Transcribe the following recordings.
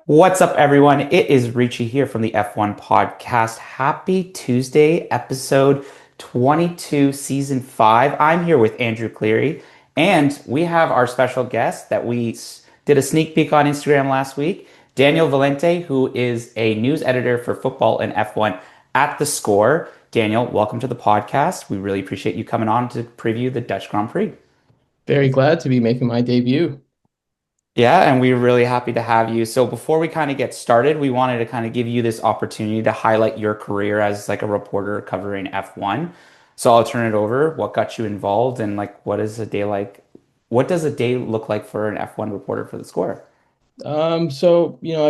What's up, everyone? It is Richie here from the F1 podcast. Happy Tuesday, episode 22, season 5. I'm here with Andrew Cleary, and we have our special guest that did a sneak peek on Instagram last week, Daniel Valente, who is a news editor for football and F1 at theScore. Daniel, welcome to the podcast. We really appreciate you coming on to preview the Dutch Grand Prix. Very glad to be making my debut. Yeah, and we're really happy to have you. So before we kind of get started, we wanted to kind of give you this opportunity to highlight your career as like a reporter covering F1. So I'll turn it over. What got you involved and like what is a day like? What does a day look like for an F1 reporter for the score? I've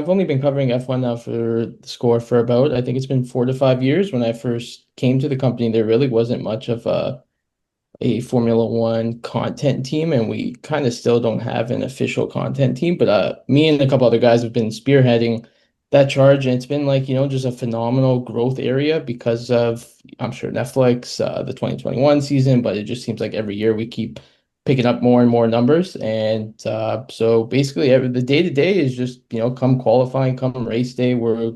only been covering F1 now for the score for about, I think it's been 4 to 5 years. When I first came to the company, there really wasn't much of a Formula One content team, and we kind of still don't have an official content team. But me and a couple other guys have been spearheading that charge, and it's been like, just a phenomenal growth area because of, I'm sure, Netflix, the 2021 season, but it just seems like every year we keep picking up more and more numbers. And so basically, the day to day is just, come qualifying, come race day, we're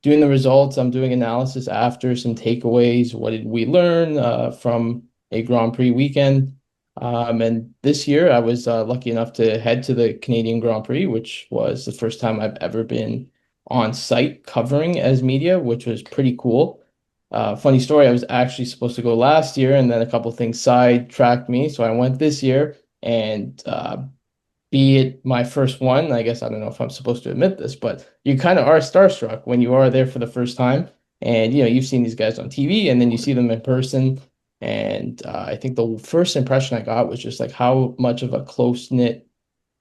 doing the results. I'm doing analysis after, some takeaways. What did we learn from a Grand Prix weekend? And this year, I was lucky enough to head to the Canadian Grand Prix, which was the first time I've ever been on site covering as media, which was pretty cool. Funny story, I was actually supposed to go last year, and then a couple things sidetracked me. So I went this year, and be it my first one, I guess I don't know if I'm supposed to admit this, but you kind of are starstruck when you are there for the first time. And you've seen these guys on TV, and then you see them in person. And I think the first impression I got was just like how much of a close-knit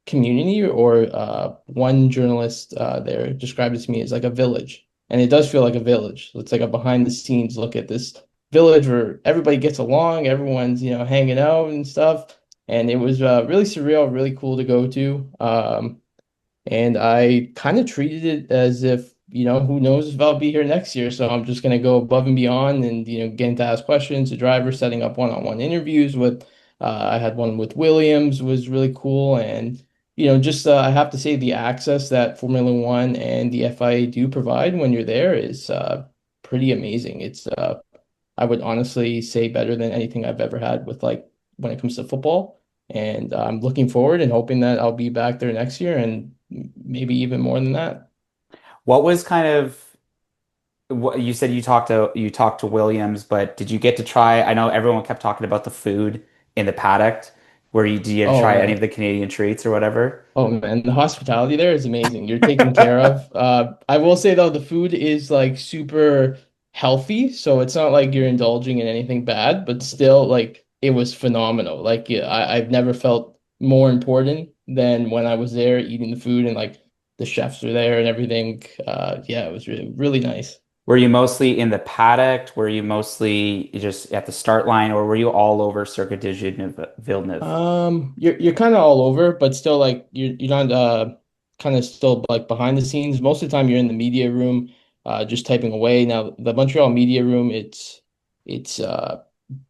community, or one journalist there described it to me as like a village. And it does feel like a village. So it's like a behind the scenes look at this village where everybody gets along, everyone's, hanging out and stuff. And it was really surreal, really cool to go to. And I kind of treated it as if, who knows if I'll be here next year. So I'm just going to go above and beyond and, getting to ask questions to drivers, setting up one-on-one interviews with, I had one with Williams, was really cool. And, just I have to say the access that Formula One and the FIA do provide when you're there is pretty amazing. It's, I would honestly say, better than anything I've ever had with like when it comes to football. And I'm looking forward and hoping that I'll be back there next year and maybe even more than that. What was kind of what you said you talked to Williams, but did you get to try? I know everyone kept talking about the food in the paddock. Did you Oh try any of man. the Canadian treats or whatever? Oh man, the hospitality there is amazing. You're taken care of. I will say though, the food is like super healthy, so it's not like you're indulging in anything bad, but still like it was phenomenal. Like yeah, I've never felt more important than when I was there eating the food, and like the chefs were there and everything. Yeah, it was really, really nice. Were you mostly in the paddock? Were you mostly just at the start line, or were you all over Circuit de Villeneuve? You're kind of all over, but still like you're not kind of still like behind the scenes. Most of the time you're in the media room, just typing away. Now the Montreal media room, it's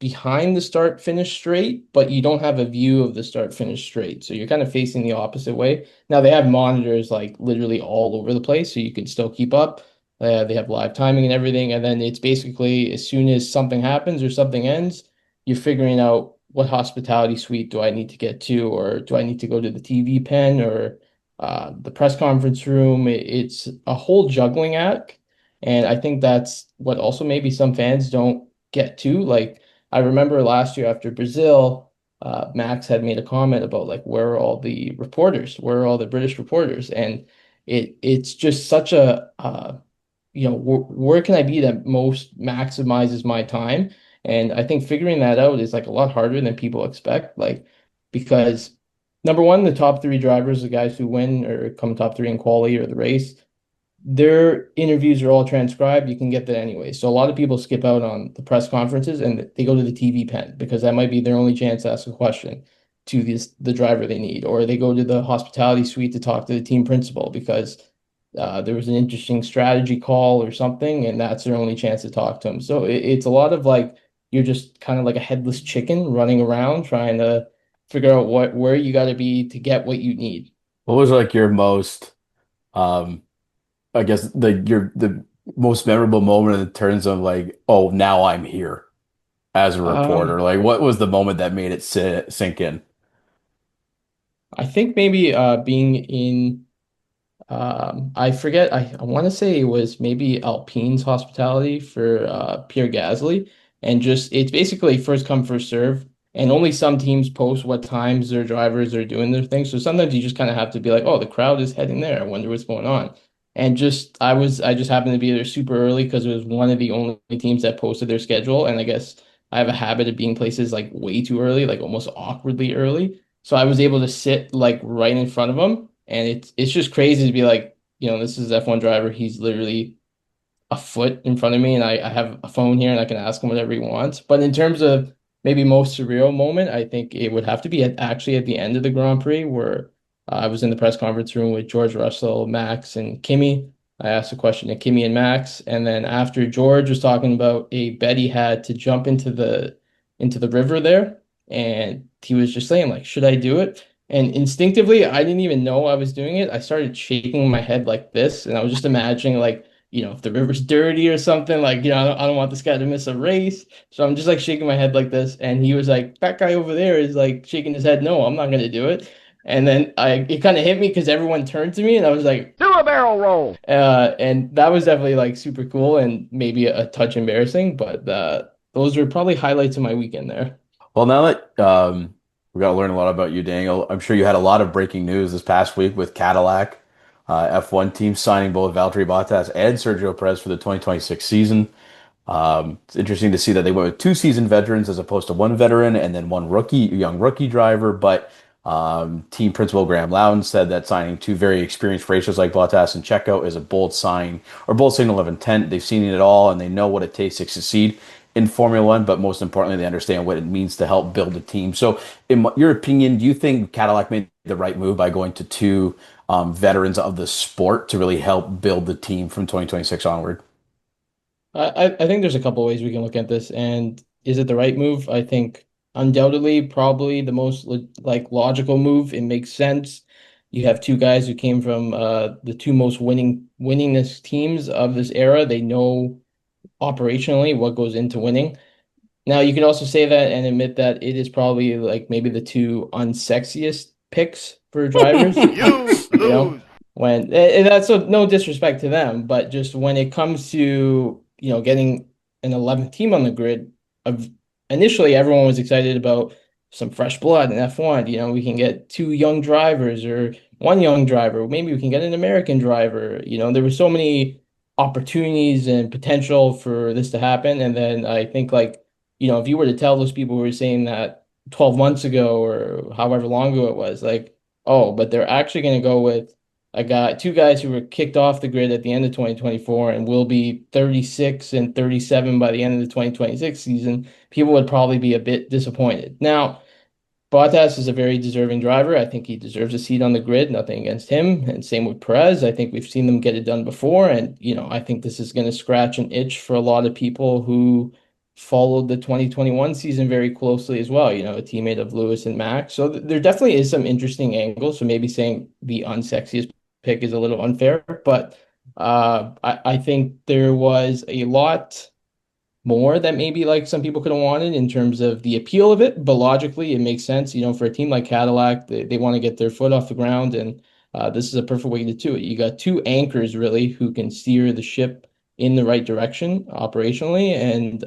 behind the start finish straight, but you don't have a view of the start finish straight. So you're kind of facing the opposite way. Now they have monitors like literally all over the place, so you can still keep up. They have live timing and everything, and then it's basically as soon as something happens or something ends, you're figuring out what hospitality suite do I need to get to, or do I need to go to the TV pen or the press conference room? It's a whole juggling act. And I think that's what also maybe some fans don't get to. Like, I remember last year after Brazil, Max had made a comment about like, where are all the reporters? Where are all the British reporters? And it's just such a where can I be that most maximizes my time? And I think figuring that out is like a lot harder than people expect. Like, because number one, the top three drivers, the guys who win or come top three in quali or the race, their interviews are all transcribed. You can get that anyway. So a lot of people skip out on the press conferences and they go to the TV pen because that might be their only chance to ask a question to the driver they need, or they go to the hospitality suite to talk to the team principal because there was an interesting strategy call or something, and that's their only chance to talk to him. So it's a lot of like you're just kind of like a headless chicken running around trying to figure out where you got to be to get what you need. What was like your most Um, I guess the most memorable moment in terms of like, oh, now I'm here as a reporter. Um, Like, what was the moment that made it sink in? I think maybe being in I forget. I want to say it was maybe Alpine's hospitality for Pierre Gasly, and just it's basically first come first serve, and only some teams post what times their drivers are doing their thing. So sometimes you just kind of have to be like, oh, the crowd is heading there. I wonder what's going on. And just I just happened to be there super early because it was one of the only teams that posted their schedule, and I guess I have a habit of being places like way too early, like almost awkwardly early. So I was able to sit like right in front of him, and it's just crazy to be like, this is F1 driver. He's literally a foot in front of me, and I have a phone here, and I can ask him whatever he wants. But in terms of maybe most surreal moment, I think it would have to be actually at the end of the Grand Prix where I was in the press conference room with George Russell, Max, and Kimi. I asked a question to Kimi and Max, and then after George was talking about a bet he had to jump into the river there, and he was just saying like, should I do it? And instinctively, I didn't even know I was doing it. I started shaking my head like this, and I was just imagining like, if the river's dirty or something, like, I don't want this guy to miss a race. So I'm just like shaking my head like this. And he was like, that guy over there is like shaking his head. No, I'm not going to do it. And then it kind of hit me because everyone turned to me and I was like, do a barrel roll. And that was definitely like super cool and maybe a touch embarrassing, but those were probably highlights of my weekend there. Well, now that we got to learn a lot about you, Daniel, I'm sure you had a lot of breaking news this past week with Cadillac, F1 team signing both Valtteri Bottas and Sergio Perez for the 2026 season. It's interesting to see that they went with two seasoned veterans as opposed to one veteran and then one young rookie driver. But team principal Graham Loudon said that signing two very experienced racers like Bottas and Checo is a bold sign or bold signal of intent. They've seen it all and they know what it takes to succeed in Formula One, but most importantly, they understand what it means to help build a team. So, in your opinion, do you think Cadillac made the right move by going to two veterans of the sport to really help build the team from 2026 onward? I think there's a couple ways we can look at this. And is it the right move? I think undoubtedly, probably the most like logical move. It makes sense. You have two guys who came from the two most winningest teams of this era. They know operationally what goes into winning. Now you can also say that and admit that it is probably like maybe the two unsexiest picks for drivers. You You know, lose. and that's no disrespect to them, but just when it comes to, getting an 11th team on the grid, of initially everyone was excited about some fresh blood in F1. We can get two young drivers or one young driver. Maybe we can get an American driver. There were so many opportunities and potential for this to happen. And then I think like, if you were to tell those people who were saying that 12 months ago or however long ago it was, like, oh, but they're actually going to go with two guys who were kicked off the grid at the end of 2024 and will be 36 and 37 by the end of the 2026 season, people would probably be a bit disappointed. Now, Bottas is a very deserving driver. I think he deserves a seat on the grid, nothing against him. And same with Perez. I think we've seen them get it done before. And, I think this is going to scratch an itch for a lot of people who followed the 2021 season very closely as well, a teammate of Lewis and Max. So there definitely is some interesting angles. So maybe saying the unsexiest pick is a little unfair, but I think there was a lot more that maybe like some people could have wanted in terms of the appeal of it, but logically it makes sense. For a team like Cadillac, they want to get their foot off the ground, and this is a perfect way to do it. You got two anchors really who can steer the ship in the right direction operationally, and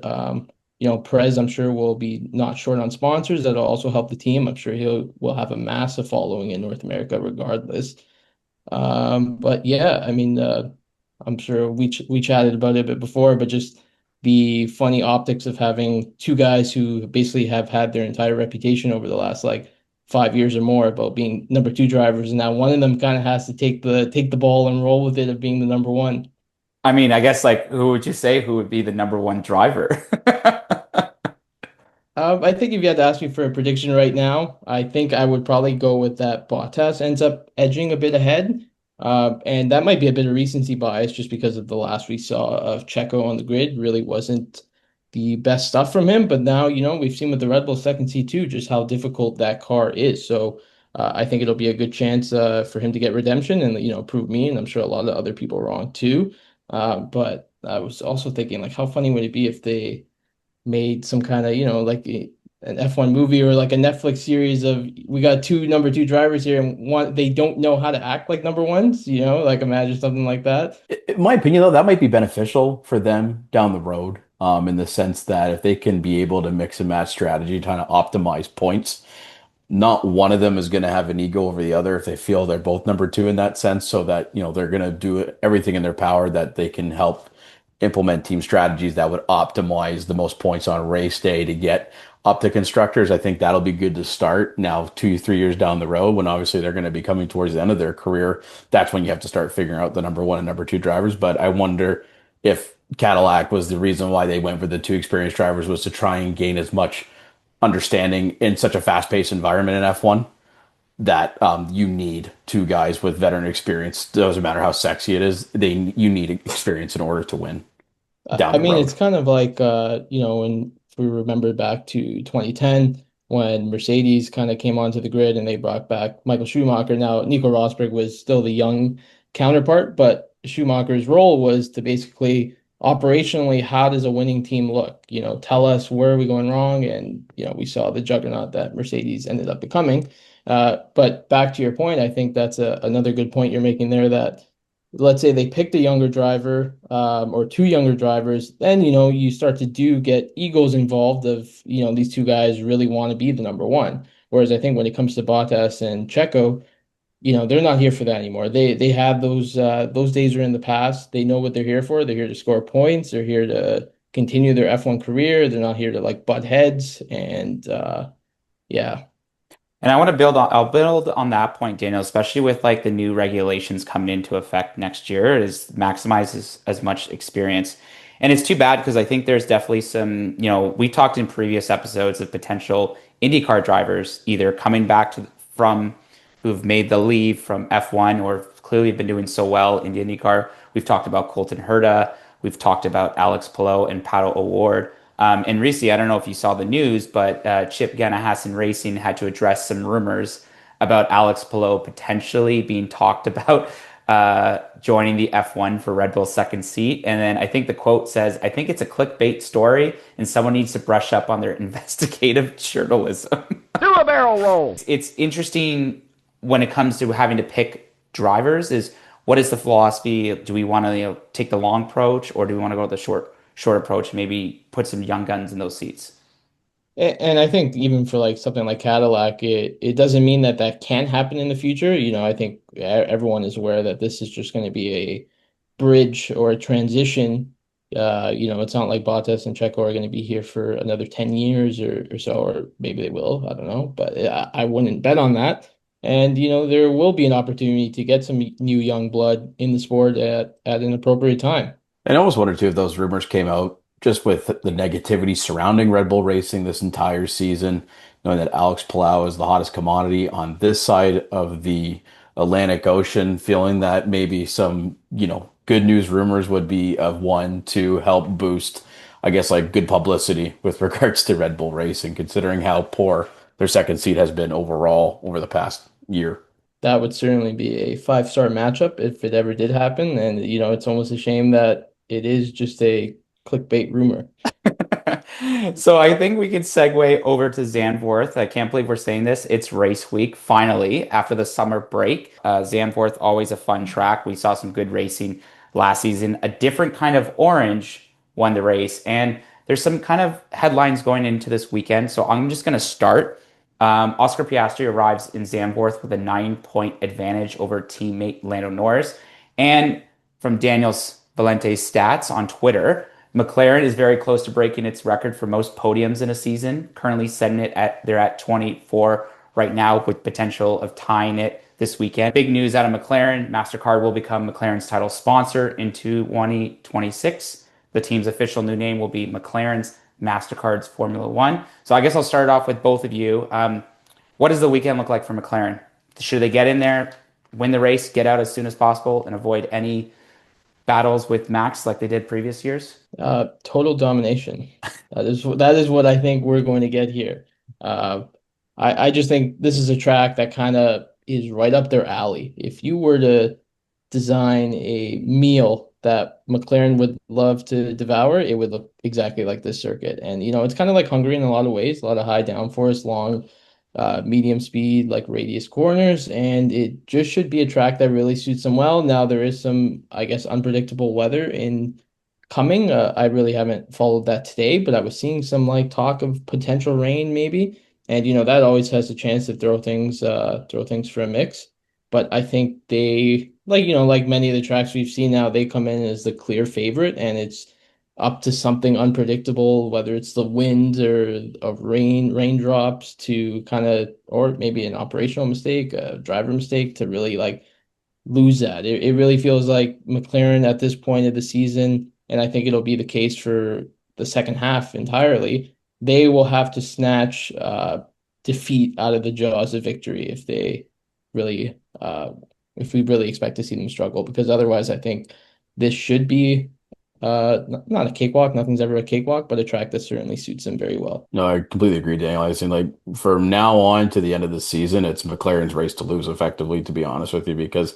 Perez, I'm sure will be not short on sponsors that'll also help the team. I'm sure he'll will have a massive following in North America regardless. But yeah, I mean, I'm sure we chatted about it a bit before, but just the funny optics of having two guys who basically have had their entire reputation over the last like 5 years or more about being number two drivers, and now one of them kind of has to take the ball and roll with it of being the number one. I mean, I guess like who would you say who would be the number one driver? I think if you had to ask me for a prediction right now, I think I would probably go with that Bottas ends up edging a bit ahead. And that might be a bit of recency bias just because of the last we saw of Checo on the grid really wasn't the best stuff from him. But now, we've seen with the Red Bull second C2 just how difficult that car is. So I think it'll be a good chance for him to get redemption and prove me and I'm sure a lot of other people wrong too. But I was also thinking like how funny would it be if they made some kind of, an F1 movie or like a Netflix series of we got two number two drivers here and one they don't know how to act like number ones, like imagine something like that. In my opinion, though, that might be beneficial for them down the road, in the sense that if they can be able to mix and match strategy, trying to optimize points, not one of them is going to have an ego over the other if they feel they're both number two in that sense, so that, they're going to do everything in their power that they can help implement team strategies that would optimize the most points on race day to get up to constructors. I think that'll be good to start now 2, 3 years down the road when obviously they're going to be coming towards the end of their career. That's when you have to start figuring out the number one and number two drivers. But I wonder if Cadillac was the reason why they went for the two experienced drivers was to try and gain as much understanding in such a fast-paced environment in F1 that you need two guys with veteran experience. Doesn't matter how sexy it is, you need experience in order to win down I the mean, road. it's kind of like, when if we remember back to 2010 when Mercedes kind of came onto the grid and they brought back Michael Schumacher. Now, Nico Rosberg was still the young counterpart, but Schumacher's role was to basically operationally, how does a winning team look? Tell us where are we going wrong? And, we saw the juggernaut that Mercedes ended up becoming. But back to your point, I think that's another good point you're making there that let's say they picked a younger driver or two younger drivers, then you start to get egos involved of these two guys really want to be the number one. Whereas I think when it comes to Bottas and Checo, they're not here for that anymore. They have those days are in the past. They know what they're here for. They're here to score points. They're here to continue their F1 career. They're not here to like butt heads and yeah. And I'll build on that point, Daniel, especially with like the new regulations coming into effect next year, is maximizes as much experience. And it's too bad because I think there's definitely some, we talked in previous episodes of potential IndyCar drivers either coming back from who've made the leave from F1 or clearly have been doing so well in the IndyCar. We've talked about Colton Herta. We've talked about Alex Palou and Pato O'Ward. And recently, I don't know if you saw the news, but Chip Ganassi Racing had to address some rumors about Alex Palou potentially being talked about joining the F1 for Red Bull's second seat. And then I think the quote says, I think it's a clickbait story and someone needs to brush up on their investigative journalism. Do a barrel roll. It's interesting when it comes to having to pick drivers is what is the philosophy? Do we want to take the long approach or do we want to go the short approach, maybe put some young guns in those seats? And I think even for like something like Cadillac, it doesn't mean that that can't happen in the future. I think everyone is aware that this is just going to be a bridge or a transition. It's not like Bottas and Checo are going to be here for another 10 years or so, or maybe they will. I don't know, but I wouldn't bet on that. And, there will be an opportunity to get some new young blood in the sport at an appropriate time. And I almost wondered too if those rumors came out just with the negativity surrounding Red Bull Racing this entire season, knowing that Alex Palou is the hottest commodity on this side of the Atlantic Ocean, feeling that maybe some, good news rumors would be of one to help boost, I guess, like good publicity with regards to Red Bull Racing, considering how poor their second seat has been overall over the past year. That would certainly be a five-star matchup if it ever did happen. And, it's almost a shame that it is just a clickbait rumor. So I think we can segue over to Zandvoort. I can't believe we're saying this. It's race week, finally, after the summer break. Zandvoort, always a fun track. We saw some good racing last season. A different kind of orange won the race. And there's some kind of headlines going into this weekend. So I'm just going to start. Oscar Piastri arrives in Zandvoort with a 9-point advantage over teammate Lando Norris. And from Daniel's Valente's stats on Twitter, McLaren is very close to breaking its record for most podiums in a season, currently setting it they're at 24 right now with potential of tying it this weekend. Big news out of McLaren, MasterCard will become McLaren's title sponsor in 2026. The team's official new name will be McLaren's MasterCard's Formula One. So I guess I'll start off with both of you. What does the weekend look like for McLaren? Should they get in there, win the race, get out as soon as possible, and avoid any battles with Max like they did previous years? Total domination. That is what I think we're going to get here. I just think this is a track that kind of is right up their alley. If you were to design a meal that McLaren would love to devour, it would look exactly like this circuit. And it's kind of like Hungary in a lot of ways, a lot of high downforce, long, medium speed, like radius corners, and it just should be a track that really suits them well. Now there is some, I guess, unpredictable weather in coming. I really haven't followed that today, but I was seeing some like talk of potential rain maybe. And that always has a chance to throw things for a mix. But I think they like many of the tracks we've seen now, they come in as the clear favorite, and it's up to something unpredictable, whether it's the wind or of raindrops to kind of, or maybe an operational mistake, a driver mistake to really like lose that. It really feels like McLaren at this point of the season, and I think it'll be the case for the second half entirely. They will have to snatch defeat out of the jaws of victory really, if we really expect to see them struggle, because otherwise, I think this should be not a cakewalk. Nothing's ever a cakewalk, but a track that certainly suits them very well. No, I completely agree, Daniel. I think like from now on to the end of the season, it's McLaren's race to lose effectively, to be honest with you, because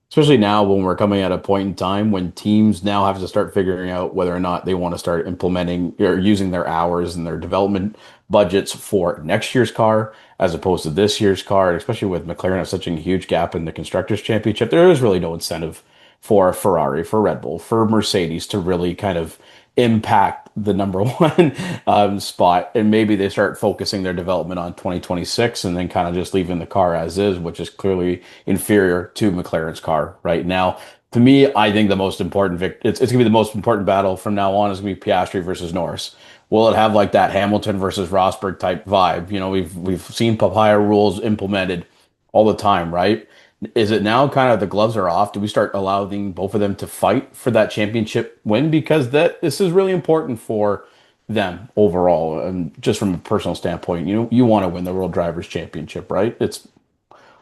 especially now when we're coming at a point in time when teams now have to start figuring out whether or not they want to start implementing or using their hours and their development budgets for next year's car as opposed to this year's car, and especially with McLaren have such a huge gap in the Constructors' Championship, there is really no incentive for Ferrari, for Red Bull, for Mercedes to really kind of impact the number one spot. And maybe they start focusing their development on 2026 and then kind of just leaving the car as is, which is clearly inferior to McLaren's car right now. To me, I think the most important it's going to be the most important battle from now on is going to be Piastri versus Norris. Will it have like that Hamilton versus Rosberg type vibe? We've seen papaya rules implemented all the time, right? Is it now kind of the gloves are off? Do we start allowing both of them to fight for that championship win? Because this is really important for them overall, and just from a personal standpoint, you want to win the World Drivers' Championship, right? It's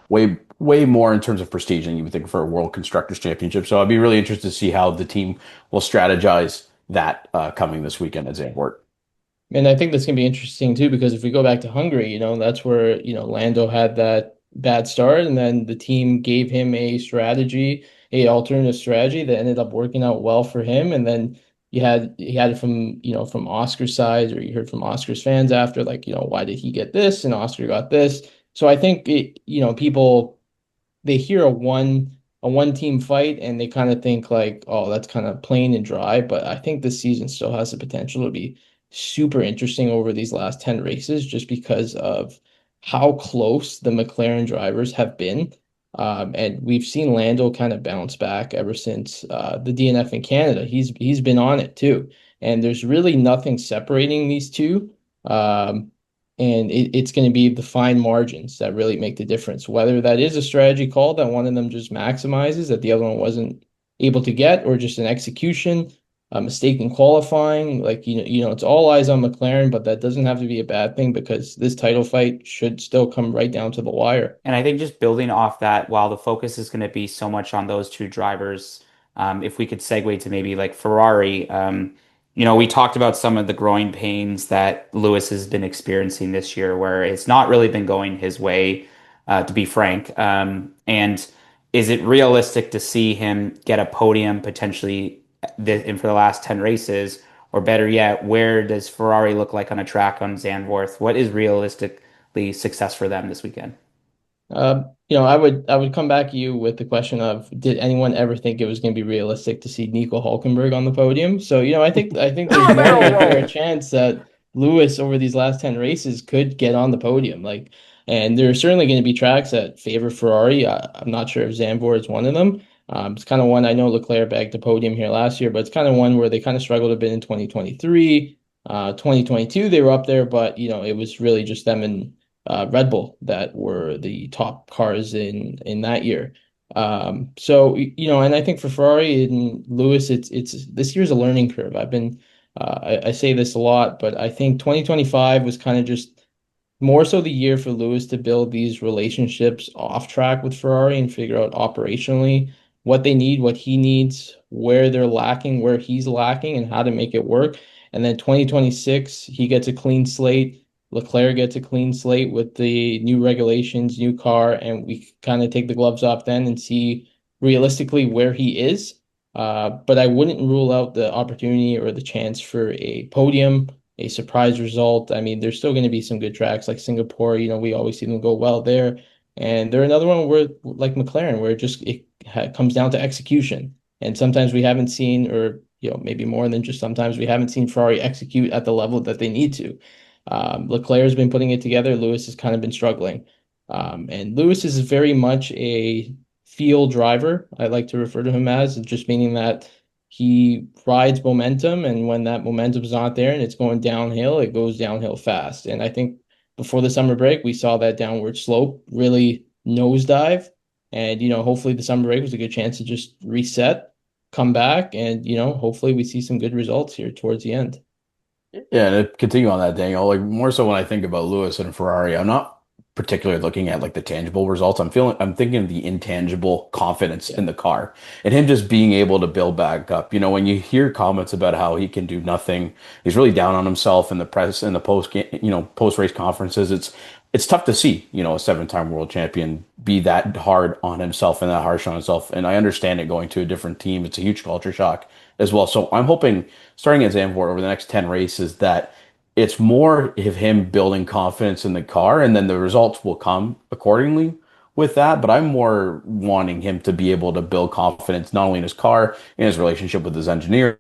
way more in terms of prestige than you would think for a World Constructors' Championship. So I'd be really interested to see how the team will strategize that coming this weekend at Zandvoort. And I think that's going to be interesting too, because if we go back to Hungary, that's where, Lando had that bad start, and then the team gave him a alternative strategy that ended up working out well for him. And then he had it from Oscar's side, or you heard from Oscar's fans after, like, why did he get this and Oscar got this? So I think people, they hear a one team fight and they kind of think like, oh, that's kind of plain and dry. But I think this season still has the potential to be super interesting over these last 10 races, just because of how close the McLaren drivers have been. And we've seen Lando kind of bounce back ever since the DNF in Canada. He's been on it too. And there's really nothing separating these two. And it's going to be the fine margins that really make the difference. Whether that is a strategy call that one of them just maximizes that the other one wasn't able to get, or just an execution, a mistake in qualifying. Like, it's all eyes on McLaren, but that doesn't have to be a bad thing, because this title fight should still come right down to the wire. And I think just building off that, while the focus is going to be so much on those two drivers, if we could segue to maybe like Ferrari, we talked about some of the growing pains that Lewis has been experiencing this year, where it's not really been going his way, to be frank. And is it realistic to see him get a podium potentially in for the last 10 races? Or better yet, where does Ferrari look like on a track on Zandvoort? What is realistically success for them this weekend? I would come back to you with the question of, did anyone ever think it was going to be realistic to see Nico Hulkenberg on the podium? So, I think there's more than a fair chance that Lewis over these last 10 races could get on the podium. Like, and there are certainly going to be tracks that favor Ferrari. I'm not sure if Zandvoort is one of them. It's kind of one, I know Leclerc bagged the podium here last year, but it's kind of one where they kind of struggled a bit in 2023. 2022, they were up there, but it was really just them and Red Bull that were the top cars in that year. So and I think for Ferrari and Lewis, it's this year's a learning curve. I say this a lot, but I think 2025 was kind of just more so the year for Lewis to build these relationships off track with Ferrari and figure out operationally what they need, what he needs, where they're lacking, where he's lacking, and how to make it work. And then 2026, he gets a clean slate. Leclerc gets a clean slate with the new regulations, new car, and we kind of take the gloves off then and see realistically where he is. But I wouldn't rule out the opportunity or the chance for a podium, a surprise result. I mean, there's still going to be some good tracks like Singapore. We always see them go well there. And they're another one where, like McLaren, where it comes down to execution. And sometimes we haven't seen, or maybe more than just sometimes we haven't seen Ferrari execute at the level that they need to. Leclerc's been putting it together. Lewis has kind of been struggling. And Lewis is very much a feel driver. I like to refer to him as, just meaning that he rides momentum, and when that momentum's not there and it's going downhill, it goes downhill fast. And I think before the summer break, we saw that downward slope really nosedive. And, hopefully the summer break was a good chance to just reset, come back, and, hopefully we see some good results here towards the end. Yeah, and to continue on that, Daniel, like more so when I think about Lewis and Ferrari, I'm not particularly looking at like the tangible results. I'm thinking of the intangible confidence in the car and him just being able to build back up. When you hear comments about how he can do nothing, he's really down on himself in the press in the post race conferences. It's tough to see, a seven-time world champion be that hard on himself and that harsh on himself. And I understand it going to a different team. It's a huge culture shock as well. So I'm hoping starting at Zandvoort over the next 10 races that it's more of him building confidence in the car and then the results will come accordingly with that. But I'm more wanting him to be able to build confidence not only in his car, in his relationship with his engineers,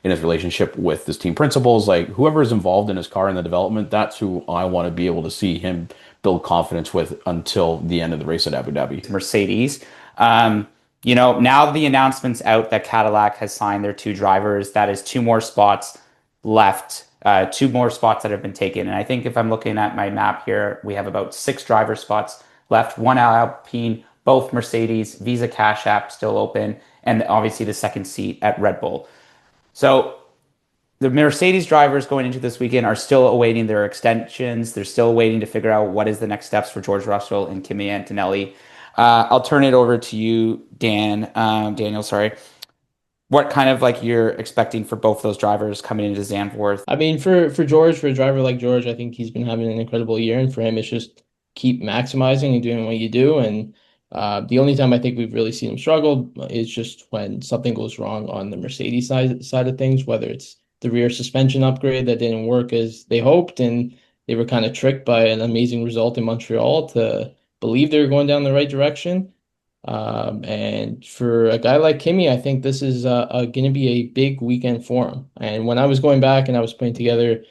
in his relationship with his team principals, like whoever is involved in his car in the development, that's who I want to be able to see him build confidence with until the end of the race at Abu Dhabi. Mercedes. Now the announcement's out that Cadillac has signed their two drivers. That is two more spots left, two more spots that have been taken. And I think if I'm looking at my map here, we have about six driver spots left, one Alpine, both Mercedes, Visa Cash App still open, and obviously the second seat at Red Bull. So the Mercedes drivers going into this weekend are still awaiting their extensions. They're still waiting to figure out what is the next steps for George Russell and Kimi Antonelli. I'll turn it over to you, Daniel, sorry. What kind of like you're expecting for both those drivers coming into Zandvoort? I mean, for George, for a driver like George, I think he's been having an incredible year, and for him, it's just keep maximizing and doing what you do. And the only time I think we've really seen him struggle is just when something goes wrong on the Mercedes side of things, whether it's the rear suspension upgrade that didn't work as they hoped, and they were kind of tricked by an amazing result in Montreal to believe they were going down the right direction. And for a guy like Kimi, I think this is going to be a big weekend for him. And when I was going back and I was putting together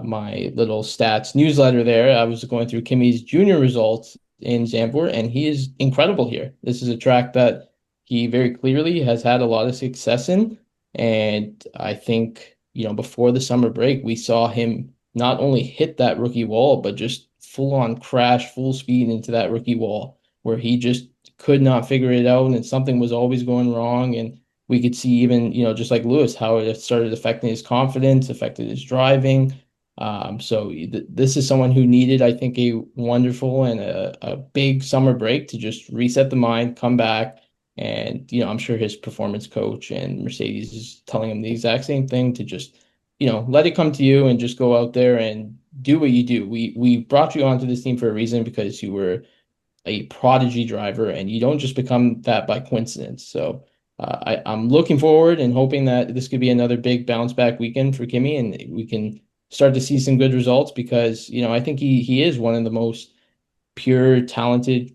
my little stats newsletter there, I was going through Kimi's junior results in Zandvoort, and he is incredible here. This is a track that he very clearly has had a lot of success in. And I think, before the summer break, we saw him not only hit that rookie wall, but just full on crash, full speed into that rookie wall, where he just could not figure it out, and something was always going wrong. And we could see even, just like Lewis, how it started affecting his confidence, affected his driving. So this is someone who needed, I think, a wonderful and a big summer break to just reset the mind, come back. And, I'm sure his performance coach and Mercedes is telling him the exact same thing to just, let it come to you and just go out there and do what you do. We brought you onto this team for a reason, because you were a prodigy driver, and you don't just become that by coincidence. So I'm looking forward and hoping that this could be another big bounce back weekend for Kimi, and we can start to see some good results, because I think he is one of the most pure, talented,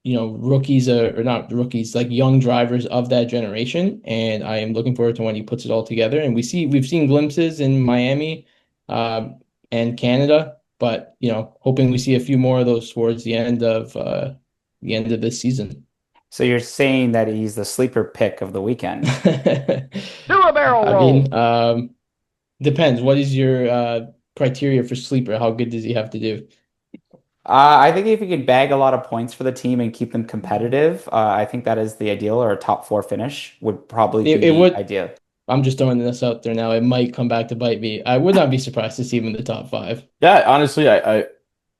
rookies, or not rookies, like young drivers of that generation. And I am looking forward to when he puts it all together. And we've seen glimpses in Miami and Canada, but hoping we see a few more of those towards the end of this season. So you're saying that he's the sleeper pick of the weekend. Do a barrel roll. I mean, depends. What is your criteria for sleeper? How good does he have to do? I think if he could bag a lot of points for the team and keep them competitive, I think that is the ideal, or a top four finish would probably be It would. ideal. I'm just throwing this out there now. It might come back to bite me. I would not be surprised to see him in the top five. Yeah, honestly, I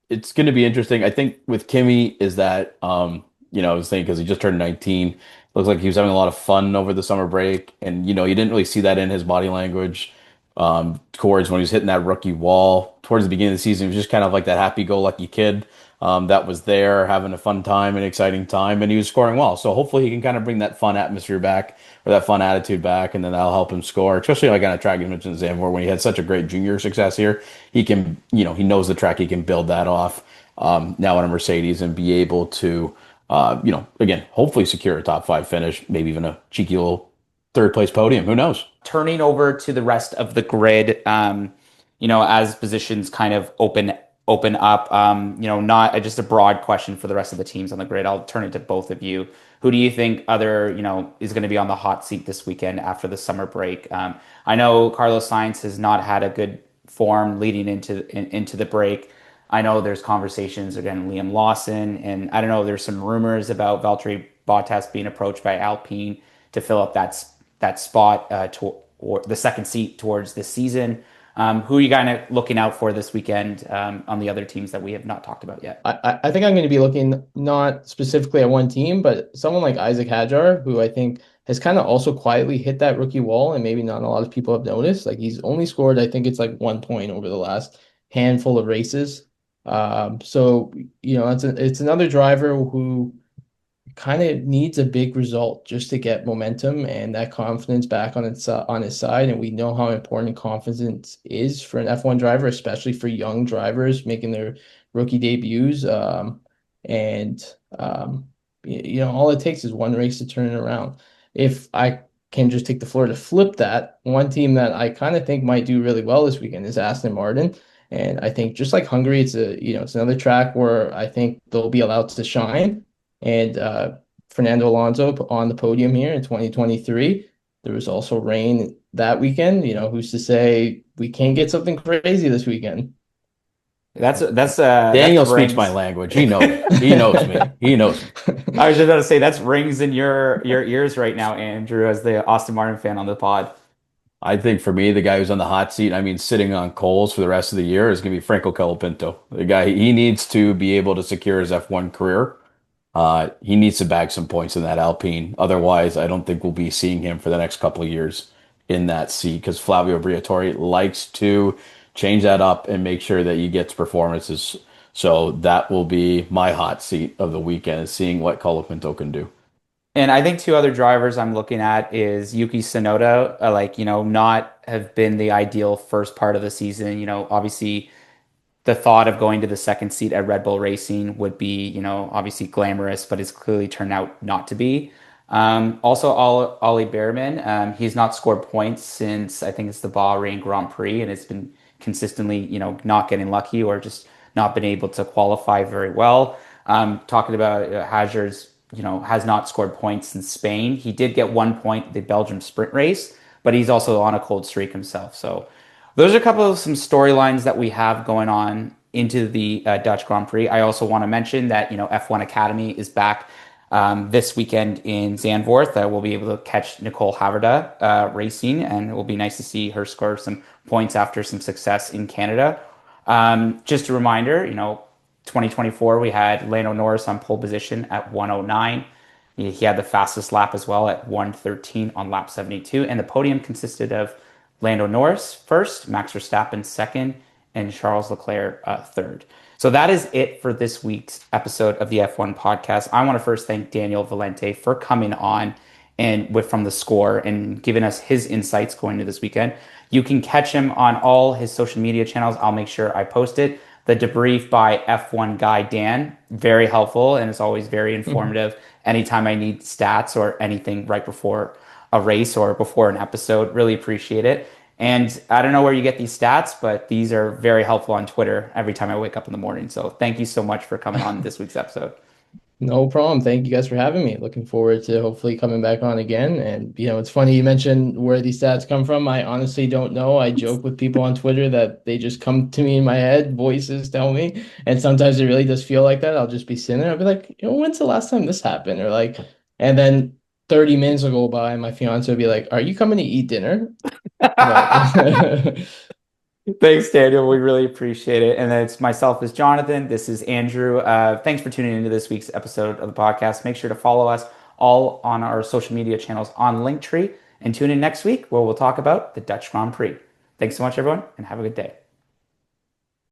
it's going to be interesting. I think with Kimi is that I was thinking because he just turned 19, looks like he was having a lot of fun over the summer break, and you didn't really see that in his body language. towards when he was hitting that rookie wall towards the beginning of the season. He was just kind of like that happy-go-lucky kid that was there having a fun time, an exciting time, and he was scoring well. So hopefully he can kind of bring that fun atmosphere back or that fun attitude back, and then that'll help him score, especially like on a track you mentioned, Zandvoort, when he had such a great junior success here. He can, he knows the track, he can build that off now on a Mercedes and be able to, again, hopefully secure a top five finish, maybe even a cheeky little third place podium. Who knows? Turning over to the rest of the grid, as positions kind of open up, not just a broad question for the rest of the teams on the grid. I'll turn it to both of you. Who do you think is going to be on the hot seat this weekend after the summer break? I know Carlos Sainz has not had a good form leading into the break. I know there's conversations again, Liam Lawson, and I don't know. There's some rumors about Valtteri Bottas being approached by Alpine to fill up that spot or the second seat towards this season. Who are you kind of looking out for this weekend on the other teams that we have not talked about yet? I think I'm going to be looking not specifically at one team, but someone like Isaac Hadjar, who I think has kind of also quietly hit that rookie wall, and maybe not a lot of people have noticed. Like he's only scored, I think it's like 1 point over the last handful of races. So it's another driver who kind of needs a big result just to get momentum and that confidence back on his side. And we know how important confidence is for an F1 driver, especially for young drivers making their rookie debuts. All it takes is one race to turn it around. If I can just take the floor to flip that, one team that I kind of think might do really well this weekend is Aston Martin. And I think just like Hungary, it's another track where I think they'll be allowed to shine. And Fernando Alonso on the podium here in 2023. There was also rain that weekend. Who's to say we can't get something crazy this weekend? Daniel speaks my language. He knows. He knows me. He knows me. I was just about to say that's rings in your ears right now, Andrew, as the Aston Martin fan on the pod. I think for me, the guy who's on the hot seat, sitting on coals for the rest of the year is going to be Franco Colapinto. The guy, he needs to be able to secure his F1 career. He needs to bag some points in that Alpine. Otherwise, I don't think we'll be seeing him for the next couple of years in that seat because Flavio Briatore likes to change that up and make sure that he gets performances. So that will be my hot seat of the weekend, is seeing what Colapinto can do. And I think two other drivers I'm looking at is Yuki Tsunoda, not have been the ideal first part of the season. Obviously the thought of going to the second seat at Red Bull Racing would be, obviously glamorous, but it's clearly turned out not to be. Also, Ollie Behrman, he's not scored points since I think it's the Bahrain Grand Prix, and it's been consistently, not getting lucky or just not been able to qualify very well. Talking about Hadjar's, has not scored points in Spain. He did get 1 point the Belgium sprint race, but he's also on a cold streak himself. So those are a couple of some storylines that we have going on into the Dutch Grand Prix. I also want to mention that, F1 Academy is back this weekend in Zandvoort. We'll be able to catch Nicole Haverda racing, and it will be nice to see her score some points after some success in Canada. Just a reminder, 2024, we had Lando Norris on pole position at 109. He had the fastest lap as well at 113 on lap 72. And the podium consisted of Lando Norris first, Max Verstappen second, and Charles Leclerc third. So that is it for this week's episode of the F1 podcast. I want to first thank Daniel Valente for coming on from theScore and giving us his insights going into this weekend. You can catch him on all his social media channels. I'll make sure I post it. The Debrief by F1 Guy Dan, very helpful, and it's always very informative. Anytime I need stats or anything right before a race or before an episode, really appreciate it. And I don't know where you get these stats, but these are very helpful on Twitter every time I wake up in the morning. So thank you so much for coming on this week's episode. No problem. Thank you guys for having me. Looking forward to hopefully coming back on again. And, it's funny you mentioned where these stats come from. I honestly don't know. I joke with people on Twitter that they just come to me in my head, voices tell me. And sometimes it really does feel like that. I'll just be sitting there. I'll be like, when's the last time this happened? And then 30 minutes will go by and my fiance will be like, are you coming to eat dinner? Thanks, Daniel. We really appreciate it. And it's myself as Jonathan. This is Andrew. Thanks for tuning into this week's episode of the podcast. Make sure to follow us all on our social media channels on Linktree and tune in next week where we'll talk about the Dutch Grand Prix. Thanks so much, everyone, and have a good day.